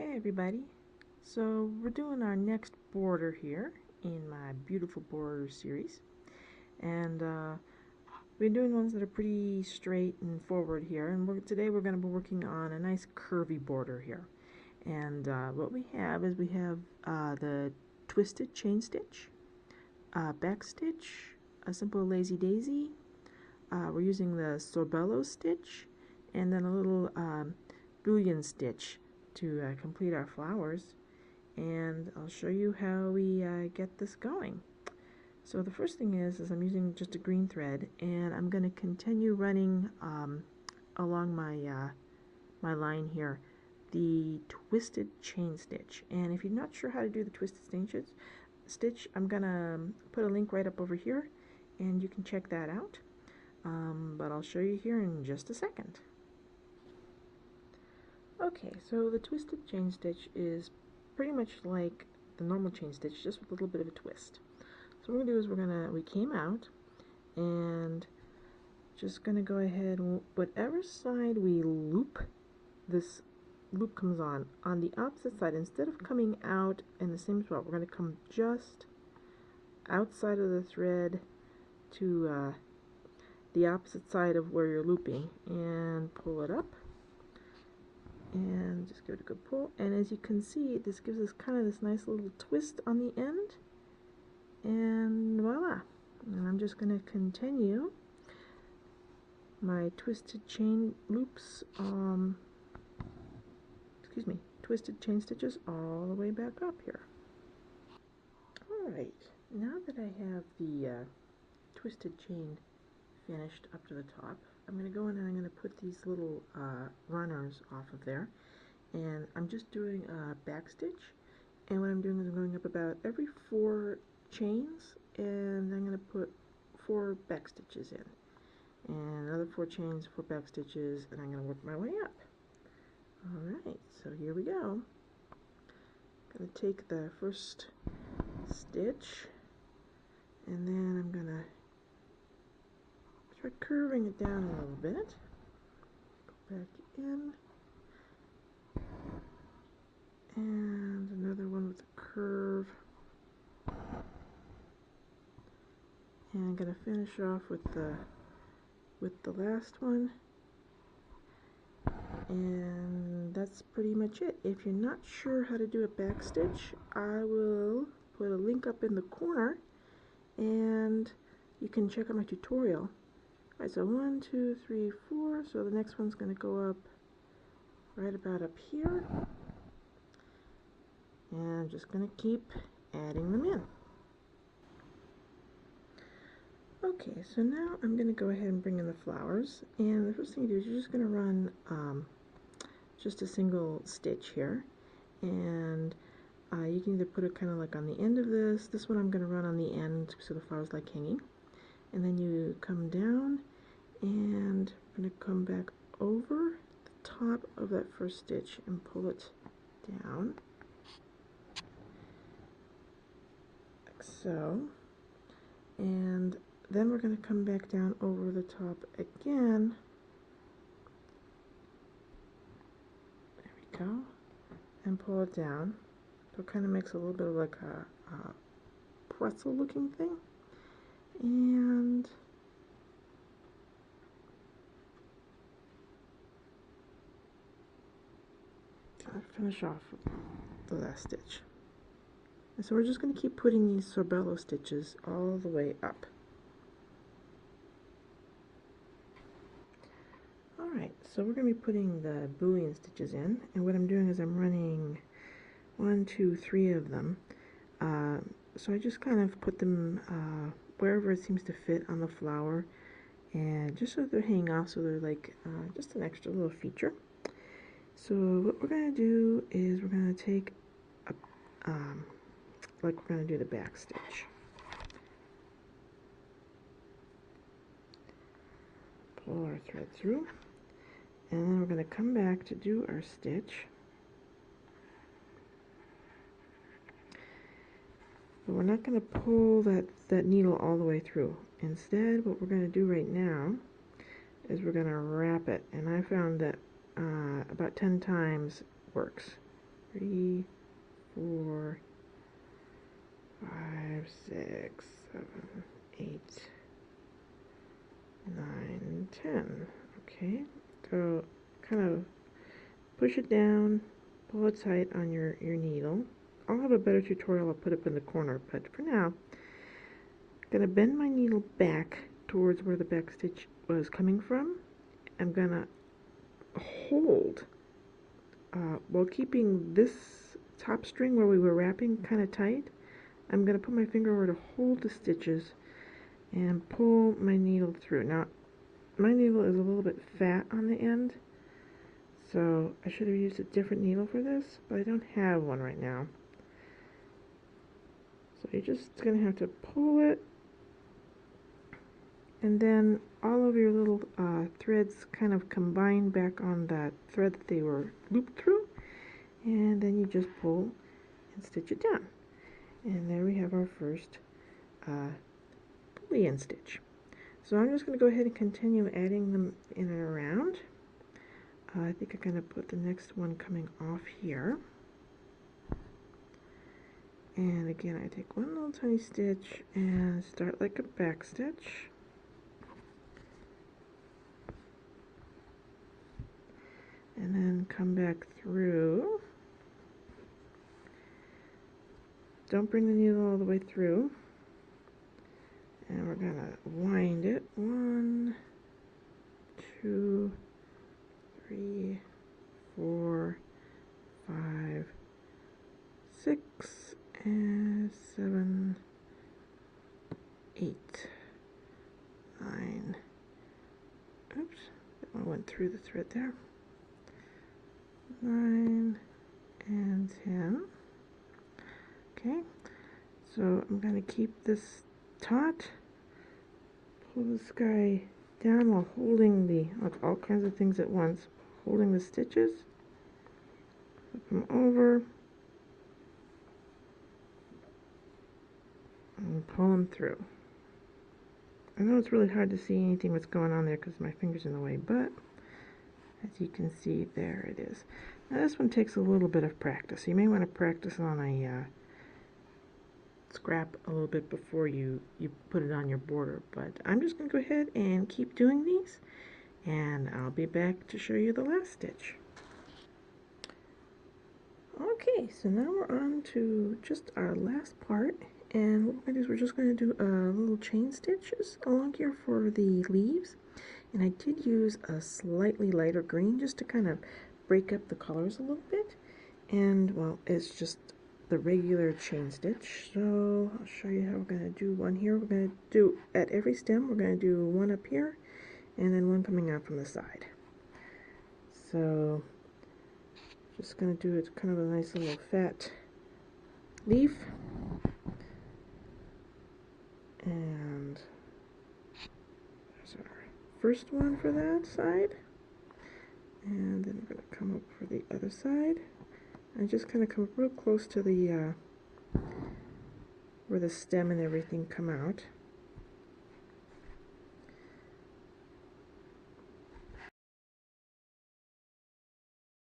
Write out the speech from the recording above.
Hey everybody, so we're doing our next border here in my beautiful border series, and we're doing ones that are pretty straight and forward here, and today we're going to be working on a nice curvy border here. And what we have is the twisted chain stitch, back stitch, a simple lazy daisy, we're using the Sorbello stitch, and then a little Bullion stitch to complete our flowers. And I'll show you how we get this going. So the first thing is I'm using just a green thread, and I'm going to continue running along my line here the twisted chain stitch. And if you're not sure how to do the twisted stitch, I'm going to put a link right up over here, and you can check that out. But I'll show you here in just a second. Okay, so the twisted chain stitch is pretty much like the normal chain stitch, just with a little bit of a twist. So what we're going to do is we came out and just going to go ahead, whatever side we loop, this loop comes on the opposite side. Instead of coming out in the same spot, we're going to come just outside of the thread to the opposite side of where you're looping, and pull it up and just give it a good pull. And as you can see, this gives us kind of this nice little twist on the end, and voila. And I'm just going to continue my twisted chain loops, twisted chain stitches all the way back up here. Alright, now that I have the twisted chain finished up to the top, I'm going to go in and I'm going to put these little runners off of there, and I'm just doing a back stitch. And what I'm doing is I'm going up about every 4 chains, and I'm going to put 4 back stitches in, and another 4 chains, 4 back stitches, and I'm going to work my way up. Alright, so here we go. I'm going to take the first stitch, and then I'm going to start curving it down a little bit. Go back in. And another one with a curve. And I'm going to finish off with the last one. And that's pretty much it. If you're not sure how to do a back stitch, I will put a link up in the corner, and you can check out my tutorial. Alright, so 1, 2, 3, 4. So the next one's going to go up right about up here. And I'm just going to keep adding them in. Okay, so now I'm going to go ahead and bring in the flowers. And the first thing you do is you're just going to run just a single stitch here. And you can either put it kind of like on the end of this. This one I'm going to run on the end so the flowers like hanging. And then you come down, and I'm going to come back over the top of that first stitch and pull it down, like so. And then we're going to come back down over the top again. There we go. And pull it down. So it kind of makes a little bit of like a pretzel looking thing. And I'll finish off with the last stitch. And so we're just going to keep putting these Sorbello stitches all the way up. Alright, so we're going to be putting the Bullion stitches in, and what I'm doing is I'm running 1, 2, 3 of them. So I just kind of put them wherever it seems to fit on the flower, and just so they're hanging off, so they're like just an extra little feature. So what we're going to do is we're going to take like we're going to do the back stitch. Pull our thread through, and then we're going to come back to do our stitch. But we're not going to pull that needle all the way through. Instead, what we're going to do right now is we're going to wrap it, and I found that about 10 times works. 3, 4, 5, 6, 7, 8, 9, 10. Okay, so kind of push it down, pull it tight on your needle. I'll have a better tutorial I'll put up in the corner, but for now, I'm going to bend my needle back towards where the back stitch was coming from. I'm going to hold while keeping this top string where we were wrapping kind of tight. I'm going to put my finger over to hold the stitches and pull my needle through. Now, my needle is a little bit fat on the end, so I should have used a different needle for this, but I don't have one right now. So you're just going to have to pull it, and then all of your little threads kind of combine back on that thread that they were looped through, and then you just pull and stitch it down. And there we have our first Bullion stitch. So I'm just going to go ahead and continue adding them in and around. I think I'm going to put the next one coming off here. And again, I take one little tiny stitch and start like a back stitch. And then come back through. Don't bring the needle all the way through. And we're going to wind it. 1, 2, 3, 4, 5, 6, and 7, 8, 9. Oops, that one went through the thread there. 9 and 10. Okay, so I'm going to keep this taut, pull this guy down while holding all kinds of things at once, holding the stitches, flip them over, and pull them through. I know it's really hard to see anything that's going on there because my finger's in the way, but as you can see, there it is. Now this one takes a little bit of practice. You may want to practice on a scrap a little bit before you put it on your border, but I'm just going to go ahead and keep doing these, and I'll be back to show you the last stitch. Okay, so now we're on to just our last part, and what we're going to do is we're just going to do little chain stitches along here for the leaves. And I did use a slightly lighter green just to kind of break up the colors a little bit. And, well, it's just the regular chain stitch. So I'll show you how we're going to do one here. We're going to do, at every stem, we're going to do one up here, and then one coming out from the side. So, just going to do it kind of a nice little fat leaf. And there's our first one for that side, and then we're going to come up for the other side and just kind of come real close to the where the stem and everything come out.